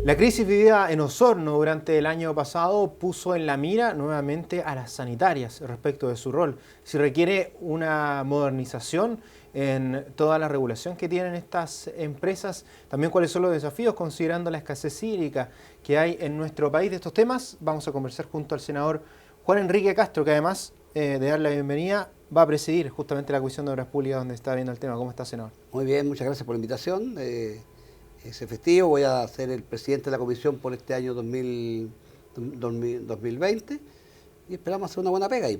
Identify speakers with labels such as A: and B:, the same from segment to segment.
A: La crisis vivida en Osorno durante el año pasado puso en la mira nuevamente a las sanitarias respecto de su rol. Si requiere una modernización en toda la regulación que tienen estas empresas, también cuáles son los desafíos considerando la escasez hídrica que hay en nuestro país. De estos temas vamos a conversar junto al senador Juan Enrique Castro, que además de darle la bienvenida, va a presidir justamente la Comisión de Obras Públicas donde está viendo el tema. ¿Cómo está, senador?
B: Muy bien, muchas gracias por la invitación. Es efectivo, voy a ser el presidente de la comisión por este año 2020 y esperamos hacer una buena pega ahí.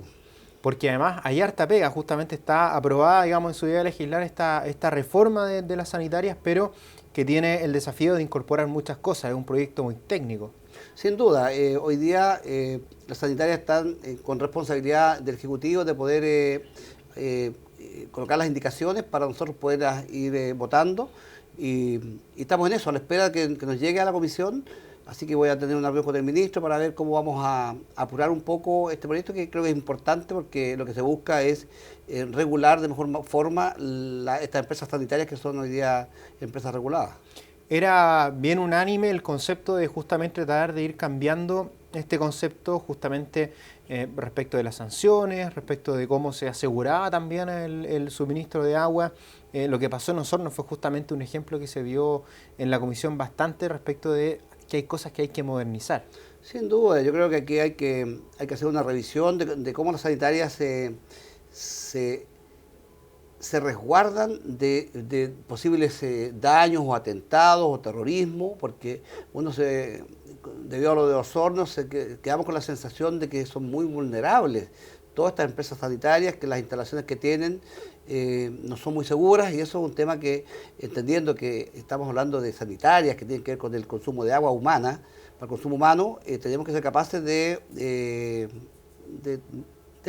A: Porque además hay harta pega, justamente está aprobada, digamos, en su idea de legislar esta reforma de las sanitarias, pero que tiene el desafío de incorporar muchas cosas, es un proyecto muy técnico.
B: Sin duda, hoy día las sanitarias están con responsabilidad del Ejecutivo de poder colocar las indicaciones para nosotros poder ir votando y estamos en eso, a la espera de que nos llegue a la comisión. Así que voy a tener una reunión con el ministro para ver cómo vamos a apurar un poco este proyecto, que creo que es importante porque lo que se busca es regular de mejor forma estas empresas sanitarias que son hoy día empresas reguladas.
A: Era bien unánime el concepto de justamente tratar de ir cambiando este concepto justamente respecto de las sanciones, respecto de cómo se aseguraba también el suministro de agua. Lo que pasó en Osorno fue justamente un ejemplo que se vio en la comisión bastante respecto de que hay cosas que hay que modernizar.
B: Sin duda, yo creo que aquí hay que hacer una revisión de cómo las sanitarias se resguardan de posibles daños o atentados o terrorismo, porque debido a lo de Osorno, quedamos con la sensación de que son muy vulnerables todas estas empresas sanitarias, que las instalaciones que tienen no son muy seguras, y eso es un tema que, entendiendo que estamos hablando de sanitarias que tienen que ver con el consumo de agua humana, para el consumo humano, tenemos que ser capaces de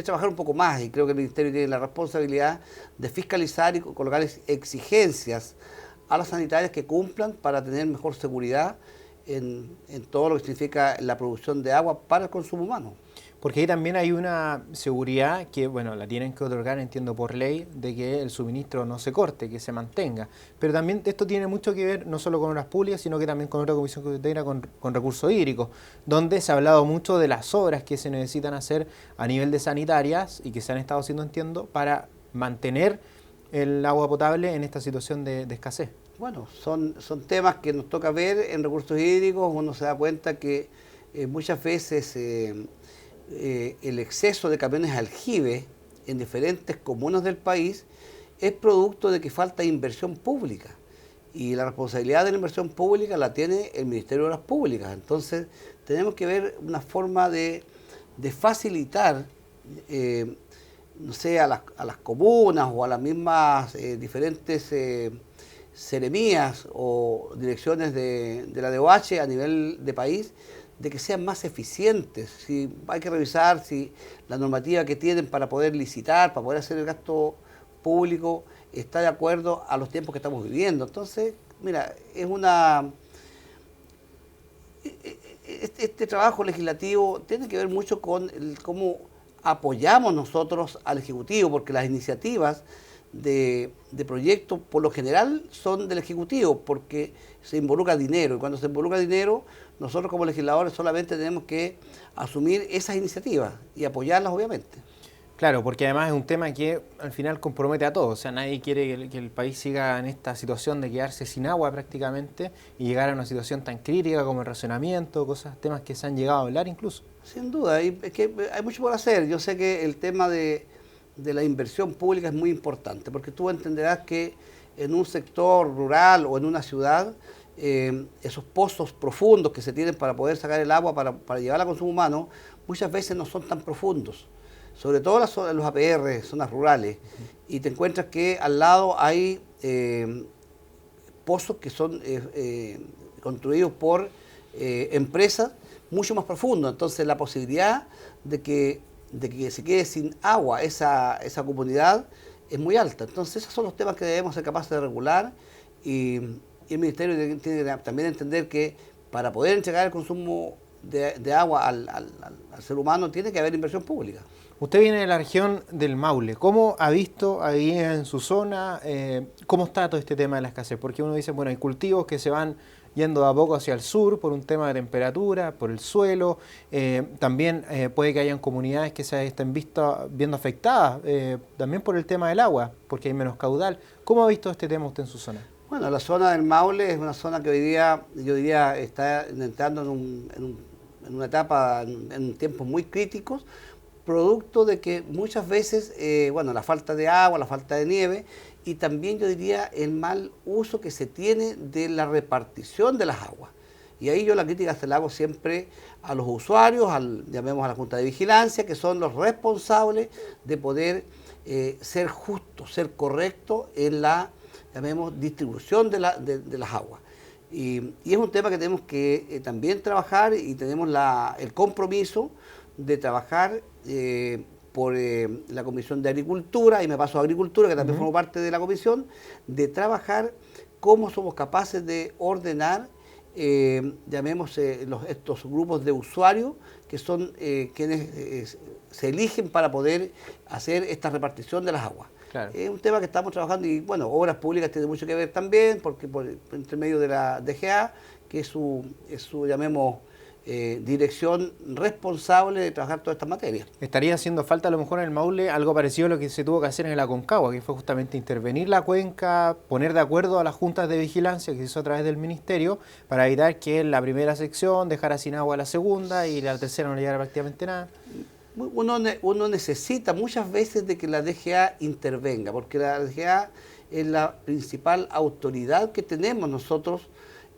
B: trabajar un poco más, y creo que el Ministerio tiene la responsabilidad de fiscalizar y colocar exigencias a las sanitarias que cumplan para tener mejor seguridad en todo lo que significa la producción de agua para el consumo humano.
A: Porque ahí también hay una seguridad que, bueno, la tienen que otorgar, entiendo, por ley, de que el suministro no se corte, que se mantenga. Pero también esto tiene mucho que ver no solo con obras públicas, sino que también con otra comisión que usted integra, con recursos hídricos, donde se ha hablado mucho de las obras que se necesitan hacer a nivel de sanitarias y que se han estado haciendo, entiendo, para mantener el agua potable en esta situación de escasez.
B: Bueno, son temas que nos toca ver en recursos hídricos. Uno se da cuenta que muchas veces el exceso de camiones aljibe en diferentes comunas del país es producto de que falta inversión pública, y la responsabilidad de la inversión pública la tiene el Ministerio de Obras Públicas. Entonces tenemos que ver una forma de facilitar no sé, a las comunas o a las mismas diferentes seremías o direcciones de la DOH a nivel de país, de que sean más eficientes. Si hay que revisar si la normativa que tienen para poder licitar, para poder hacer el gasto público, está de acuerdo a los tiempos que estamos viviendo. Entonces, mira, este trabajo legislativo tiene que ver mucho con cómo apoyamos nosotros al Ejecutivo, porque las iniciativas de proyectos por lo general son del Ejecutivo, porque se involucra dinero, y cuando se involucra dinero, nosotros como legisladores solamente tenemos que asumir esas iniciativas y apoyarlas, obviamente.
A: Claro, porque además es un tema que al final compromete a todos. O sea, nadie quiere que el país siga en esta situación de quedarse sin agua prácticamente y llegar a una situación tan crítica como el racionamiento, temas que se han llegado a hablar incluso.
B: Sin duda, es que hay mucho por hacer. Yo sé que el tema de la inversión pública es muy importante, porque tú entenderás que en un sector rural o en una ciudad, esos pozos profundos que se tienen para poder sacar el agua para llevarla al consumo humano, muchas veces no son tan profundos, sobre todo los APR, zonas rurales, y te encuentras que al lado hay pozos que son construidos por empresas mucho más profundos. Entonces la posibilidad de que se quede sin agua esa comunidad es muy alta. Entonces esos son los temas que debemos ser capaces de regular, y el Ministerio tiene que también entender que para poder entregar el consumo de agua al ser humano tiene que haber inversión pública.
A: Usted viene de la región del Maule. ¿Cómo ha visto ahí en su zona, cómo está todo este tema de la escasez? Porque uno dice, bueno, hay cultivos que se van yendo de a poco hacia el sur por un tema de temperatura, por el suelo. También puede que hayan comunidades que se estén viendo afectadas, también por el tema del agua, porque hay menos caudal. ¿Cómo ha visto este tema usted en su zona?
B: Bueno, la zona del Maule es una zona que hoy día, yo diría, está entrando en una etapa, en tiempos muy críticos, producto de que muchas veces, bueno, la falta de agua, la falta de nieve y también yo diría el mal uso que se tiene de la repartición de las aguas. Y ahí yo la crítica se la hago siempre a los usuarios, llamemos a la Junta de Vigilancia, que son los responsables de poder ser justos, ser correctos en la, llamemos, distribución de las aguas. Y es un tema que tenemos que también trabajar y tenemos el compromiso de trabajar por la Comisión de Agricultura, y me paso a Agricultura, que también formo parte de la comisión, de trabajar cómo somos capaces de ordenar, llamemos, estos grupos de usuarios que son quienes se eligen para poder hacer esta repartición de las aguas.
A: Claro.
B: Es un tema que estamos trabajando y, bueno, Obras Públicas tiene mucho que ver también, porque por intermedio de la DGA, que es su llamemos, dirección responsable de trabajar todas estas materias.
A: Estaría haciendo falta a lo mejor en el Maule algo parecido a lo que se tuvo que hacer en el Aconcagua, que fue justamente intervenir la cuenca, poner de acuerdo a las juntas de vigilancia que se hizo a través del ministerio para evitar que la primera sección dejara sin agua a la segunda y la tercera no le llegara prácticamente nada.
B: Uno necesita muchas veces de que la DGA intervenga, porque la DGA es la principal autoridad que tenemos nosotros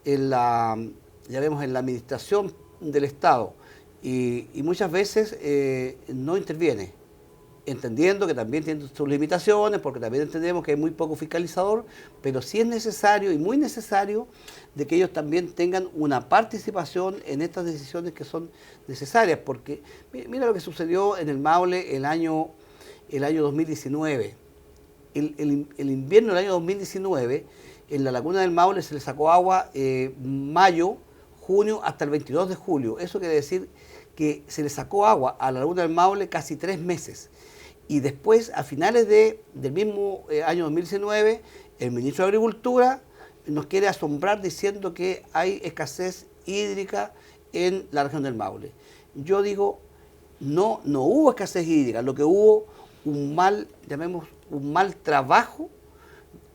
B: en la, llamemos, en la administración del Estado, y muchas veces no interviene, entendiendo que también tiene sus limitaciones, porque también entendemos que hay muy poco fiscalizador, pero sí es necesario y muy necesario de que ellos también tengan una participación en estas decisiones que son necesarias, porque mira lo que sucedió en el Maule el año 2019. El invierno del año 2019, en la laguna del Maule se le sacó agua mayo, junio hasta el 22 de julio. Eso quiere decir que se le sacó agua a la laguna del Maule casi 3 meses. Y después, a finales del mismo año 2019, el ministro de Agricultura nos quiere asombrar diciendo que hay escasez hídrica en la región del Maule. Yo digo, no hubo escasez hídrica, lo que hubo un mal trabajo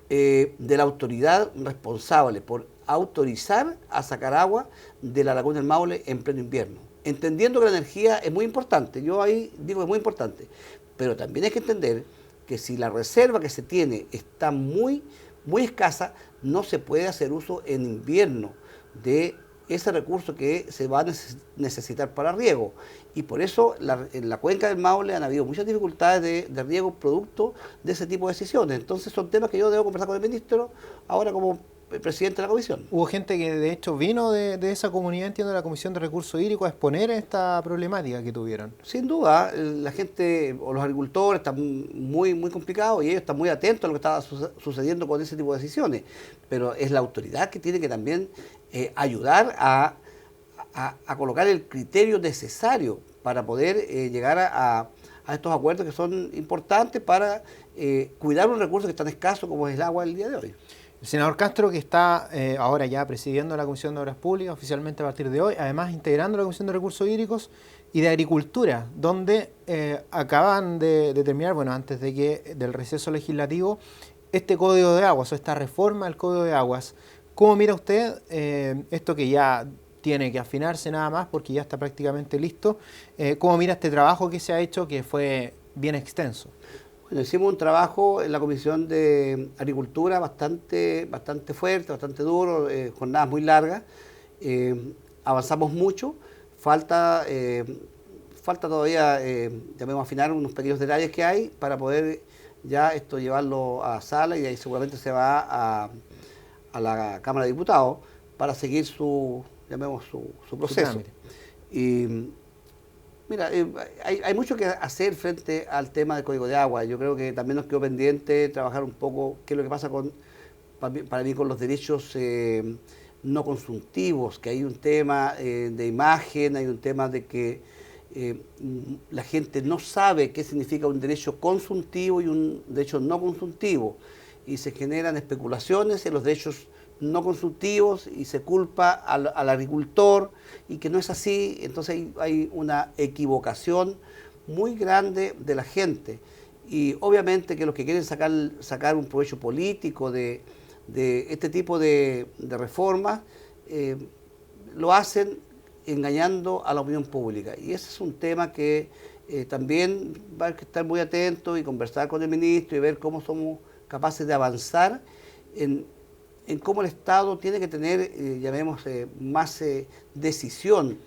B: de la autoridad responsable por autorizar a sacar agua de la laguna del Maule en pleno invierno. Entendiendo que la energía es muy importante, yo ahí digo que es muy importante, pero también hay que entender que si la reserva que se tiene está muy escasa, no se puede hacer uso en invierno de ese recurso que se va a necesitar para riego. Y por eso en la cuenca del Maule han habido muchas dificultades de riego producto de ese tipo de decisiones. Entonces son temas que yo debo conversar con el ministro ahora como presidente de la comisión.
A: Hubo gente que de hecho vino de esa comunidad, entiendo, de la Comisión de Recursos Hídricos a exponer esta problemática que tuvieron.
B: Sin duda, la gente o los agricultores están muy complicados y ellos están muy atentos a lo que estaba sucediendo con ese tipo de decisiones. Pero es la autoridad que tiene que también ayudar a colocar el criterio necesario para poder llegar a estos acuerdos que son importantes para cuidar un recurso que es tan escaso como es el agua el día de hoy.
A: El senador Castro, que está ahora ya presidiendo la Comisión de Obras Públicas oficialmente a partir de hoy, además integrando la Comisión de Recursos Hídricos y de Agricultura, donde acaban de terminar, bueno, antes del receso legislativo, este Código de Aguas o esta reforma del Código de Aguas. ¿Cómo mira usted esto que ya tiene que afinarse nada más porque ya está prácticamente listo? ¿Cómo mira este trabajo que se ha hecho, que fue bien extenso?
B: Bueno, hicimos un trabajo en la Comisión de Agricultura bastante fuerte, bastante duro, jornadas muy largas. Avanzamos mucho, falta todavía, llamemos, afinar unos pequeños detalles que hay para poder ya esto llevarlo a sala, y ahí seguramente se va a la Cámara de Diputados para seguir su proceso. Y mira, hay mucho que hacer frente al tema del Código de Agua. Yo creo que también nos quedó pendiente trabajar un poco qué es lo que pasa para mí con los derechos no consultivos, que hay un tema de imagen, hay un tema de que la gente no sabe qué significa un derecho consuntivo y un derecho no consuntivo, y se generan especulaciones en los derechos no consultivos y se culpa al agricultor, y que no es así. Entonces hay una equivocación muy grande de la gente, y obviamente que los que quieren sacar un provecho político de este tipo de reformas lo hacen engañando a la opinión pública, y ese es un tema que también va a estar muy atento y conversar con el ministro y ver cómo somos capaces de avanzar en cómo el Estado tiene que tener, llamemos, más decisión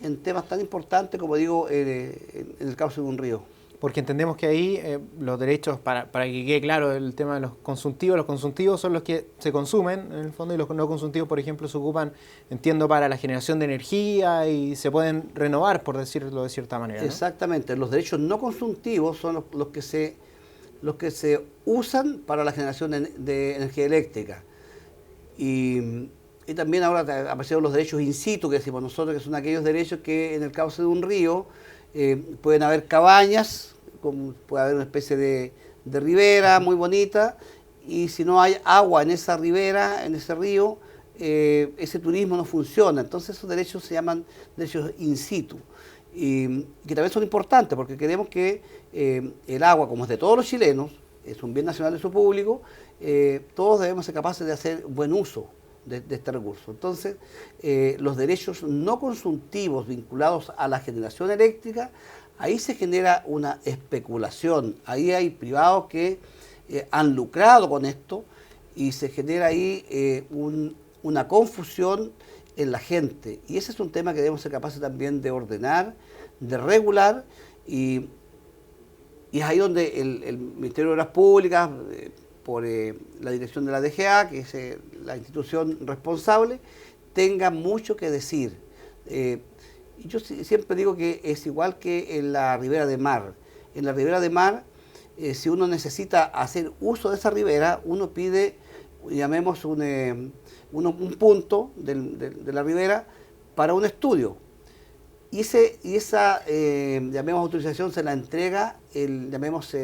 B: en temas tan importantes como digo, en el caso de un río.
A: Porque entendemos que ahí los derechos, para que quede claro el tema de los consuntivos son los que se consumen en el fondo, y los no consuntivos, por ejemplo, se ocupan, entiendo, para la generación de energía y se pueden renovar, por decirlo de cierta manera, ¿no?
B: Exactamente, los derechos no consuntivos son los que se usan para la generación de energía eléctrica. Y también ahora aparecieron los derechos in situ, que decimos nosotros, que son aquellos derechos que en el caso de un río pueden haber cabañas, puede haber una especie de ribera muy bonita, y si no hay agua en esa ribera, en ese río, ese turismo no funciona. Entonces esos derechos se llaman derechos in situ, y que también son importantes porque queremos que el agua, como es de todos los chilenos, es un bien nacional de su público, todos debemos ser capaces de hacer buen uso de este recurso. Entonces, los derechos no consuntivos vinculados a la generación eléctrica, ahí se genera una especulación, ahí hay privados que han lucrado con esto, y se genera ahí una confusión en la gente, y ese es un tema que debemos ser capaces también de ordenar, de regular, y es ahí donde el Ministerio de Obras Públicas, por la dirección de la DGA, que es la institución responsable, tenga mucho que decir. Yo siempre digo que es igual que en la ribera de mar. En la ribera de mar, si uno necesita hacer uso de esa ribera, uno pide, llamemos, un punto de la ribera para un estudio. Y esa llamemos, autorización se la entrega llamemos,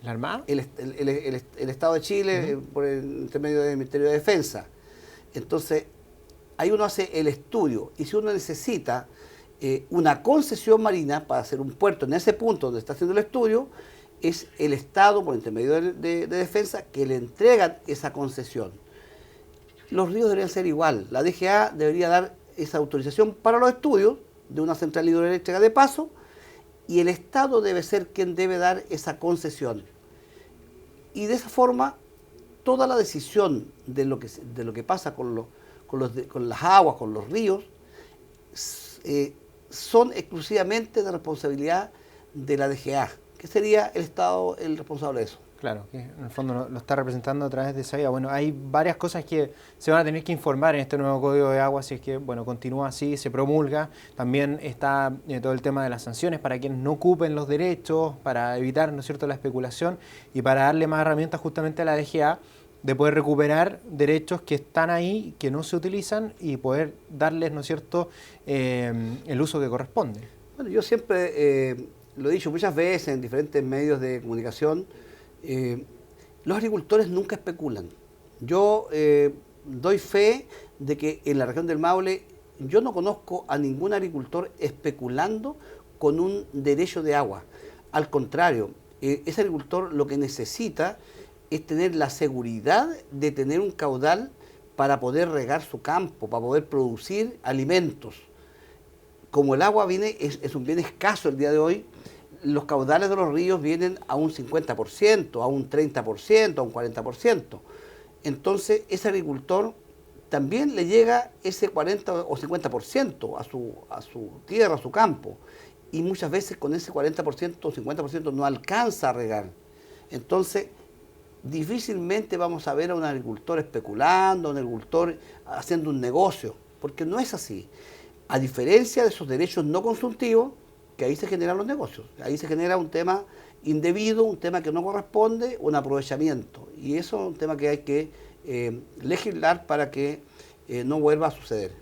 A: ¿La Armada?
B: El Estado de Chile, por el intermedio del Ministerio de Defensa. Entonces, ahí uno hace el estudio, y si uno necesita una concesión marina para hacer un puerto en ese punto donde está haciendo el estudio, es el Estado, por intermedio de Defensa, que le entregan esa concesión. Los ríos deberían ser igual. La DGA debería dar esa autorización para los estudios de una central hidroeléctrica de paso, y el Estado debe ser quien debe dar esa concesión. Y de esa forma, toda la decisión de lo que pasa con las aguas, con los ríos, son exclusivamente de responsabilidad de la DGA, que sería el Estado el responsable de eso.
A: Claro, que en el fondo lo está representando a través de esa vía. Bueno, hay varias cosas que se van a tener que informar en este nuevo Código de Agua, si es que, bueno, continúa así, se promulga. También está todo el tema de las sanciones para quienes no ocupen los derechos, para evitar, ¿no es cierto?, la especulación, y para darle más herramientas justamente a la DGA de poder recuperar derechos que están ahí, que no se utilizan, y poder darles, ¿no es cierto?, el uso que corresponde.
B: Bueno, yo siempre lo he dicho muchas veces en diferentes medios de comunicación. Los agricultores nunca especulan. Yo doy fe de que en la región del Maule yo no conozco a ningún agricultor especulando con un derecho de agua. Al contrario, ese agricultor lo que necesita es tener la seguridad de tener un caudal para poder regar su campo, para poder producir alimentos. Como el agua es un bien escaso el día de hoy, los caudales de los ríos vienen a un 50%, a un 30%, a un 40%. Entonces, ese agricultor también le llega ese 40 o 50% a su tierra, a su campo. Y muchas veces con ese 40% o 50% no alcanza a regar. Entonces, difícilmente vamos a ver a un agricultor especulando, a un agricultor haciendo un negocio, porque no es así. A diferencia de esos derechos no consultivos, que ahí se generan los negocios, ahí se genera un tema indebido, un tema que no corresponde, un aprovechamiento. Y eso es un tema que hay que legislar para que no vuelva a suceder.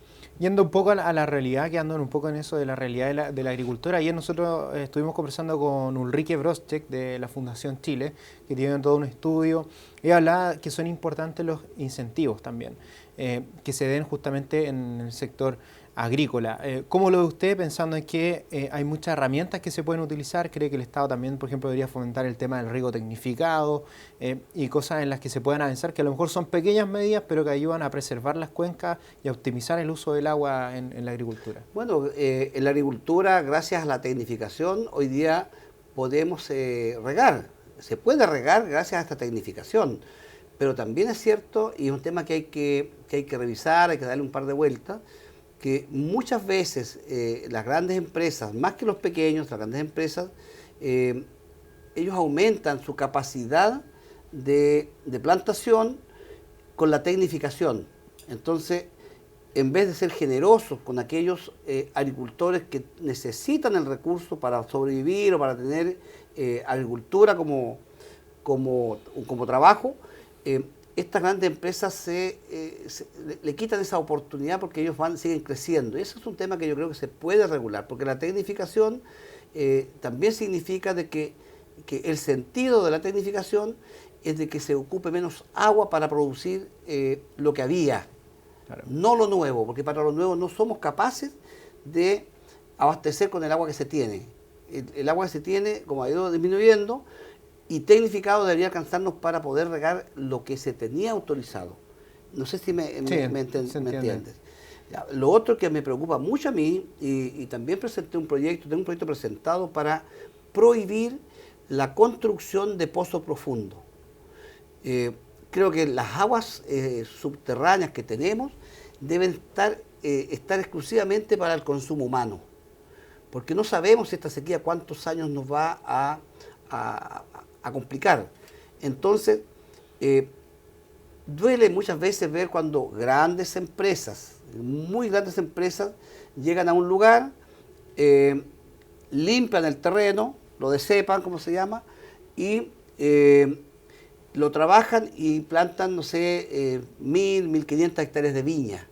A: Yendo un poco a la realidad, quedando un poco en eso de la realidad de la agricultura, ayer nosotros estuvimos conversando con Ulrike Broschek de la Fundación Chile, que tiene todo un estudio, y hablaba que son importantes los incentivos también, que se den justamente en el sector agrícola. ¿Cómo lo ve usted pensando en que hay muchas herramientas que se pueden utilizar? ¿Cree que el Estado también, por ejemplo, debería fomentar el tema del riego tecnificado y cosas en las que se puedan avanzar, que a lo mejor son pequeñas medidas, pero que ayudan a preservar las cuencas y a optimizar el uso del agua en la agricultura?
B: Bueno, en la agricultura, gracias a la tecnificación, hoy día podemos regar. Se puede regar gracias a esta tecnificación. Pero también es cierto, y es un tema que hay que revisar, hay que darle un par de vueltas, que muchas veces las grandes empresas, más que los pequeños, las grandes empresas, ellos aumentan su capacidad de plantación con la tecnificación. Entonces, en vez de ser generosos con aquellos agricultores que necesitan el recurso para sobrevivir o para tener agricultura como trabajo, estas grandes empresas le quitan esa oportunidad porque ellos siguen creciendo. Eso es un tema que yo creo que se puede regular, porque la tecnificación también significa de que el sentido de la tecnificación es de que se ocupe menos agua para producir lo que había, claro, no lo nuevo, porque para lo nuevo no somos capaces de abastecer con el agua que se tiene. El agua que se tiene, como ha ido disminuyendo, y tecnificado debería alcanzarnos para poder regar lo que se tenía autorizado. No sé si me entiendes. Ya, lo otro que me preocupa mucho a mí, y también presenté un proyecto, tengo un proyecto presentado para prohibir la construcción de pozos profundos. Creo que las aguas subterráneas que tenemos deben estar exclusivamente para el consumo humano, porque no sabemos si esta sequía cuántos años nos va a complicar. Entonces, duele muchas veces ver cuando grandes empresas, muy grandes empresas, llegan a un lugar, limpian el terreno, lo decepan, como se llama, y lo trabajan y plantan, no sé, 1.000, 1.500 hectáreas de viña.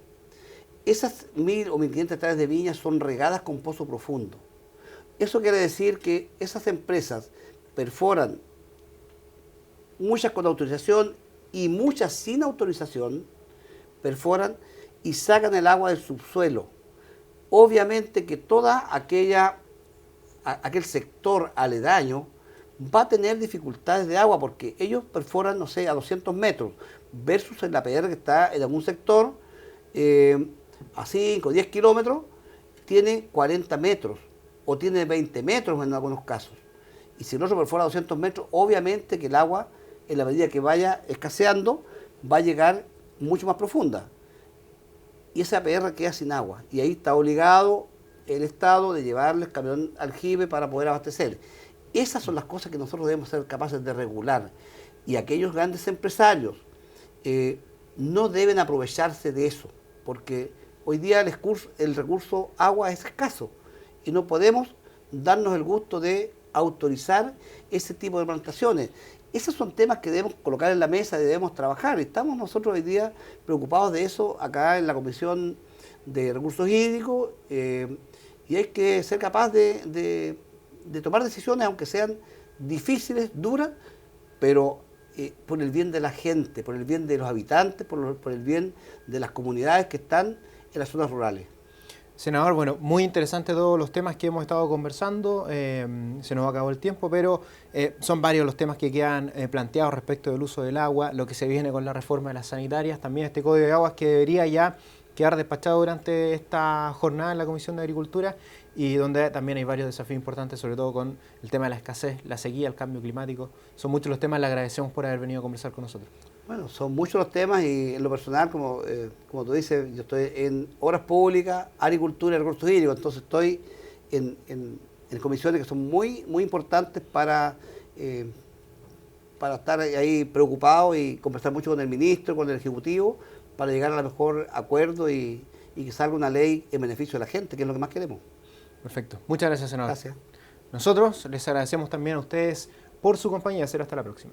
B: Esas 1.000 o 1.500 hectáreas de viña son regadas con pozo profundo. Eso quiere decir que esas empresas perforan, muchas con autorización y muchas sin autorización, perforan y sacan el agua del subsuelo. Obviamente que aquel sector aledaño va a tener dificultades de agua porque ellos perforan, no sé, a 200 metros, versus en la PR que está en algún sector, a 5 o 10 kilómetros, tiene 40 metros o tiene 20 metros en algunos casos. Y si el otro perfora a 200 metros, obviamente que el agua, en la medida que vaya escaseando, va a llegar mucho más profunda. Y esa APR queda sin agua. Y ahí está obligado el Estado de llevarle el camión aljibe para poder abastecer. Esas son las cosas que nosotros debemos ser capaces de regular. Y aquellos grandes empresarios no deben aprovecharse de eso, porque hoy día el recurso agua es escaso y no podemos darnos el gusto de autorizar ese tipo de plantaciones. Esos son temas que debemos colocar en la mesa y debemos trabajar. Estamos nosotros hoy día preocupados de eso acá en la Comisión de Recursos Hídricos y hay que ser capaz de tomar decisiones, aunque sean difíciles, duras, pero por el bien de la gente, por el bien de los habitantes, por el bien de las comunidades que están en las zonas rurales.
A: Senador, bueno, muy interesante todos los temas que hemos estado conversando, se nos acabó el tiempo, pero son varios los temas que quedan planteados respecto del uso del agua, lo que se viene con la reforma de las sanitarias, también este Código de Aguas que debería ya quedar despachado durante esta jornada en la Comisión de Agricultura y donde también hay varios desafíos importantes, sobre todo con el tema de la escasez, la sequía, el cambio climático. Son muchos los temas, le agradecemos por haber venido a conversar con nosotros.
B: Bueno, son muchos los temas y en lo personal, como tú dices, yo estoy en obras públicas, agricultura y recursos hídricos, entonces estoy en comisiones que son muy, muy importantes para estar ahí preocupado y conversar mucho con el ministro, con el Ejecutivo, para llegar a la mejor acuerdo y que salga una ley en beneficio de la gente, que es lo que más queremos.
A: Perfecto. Muchas gracias, senador.
B: Gracias.
A: Nosotros les agradecemos también a ustedes por su compañía. Será hasta la próxima.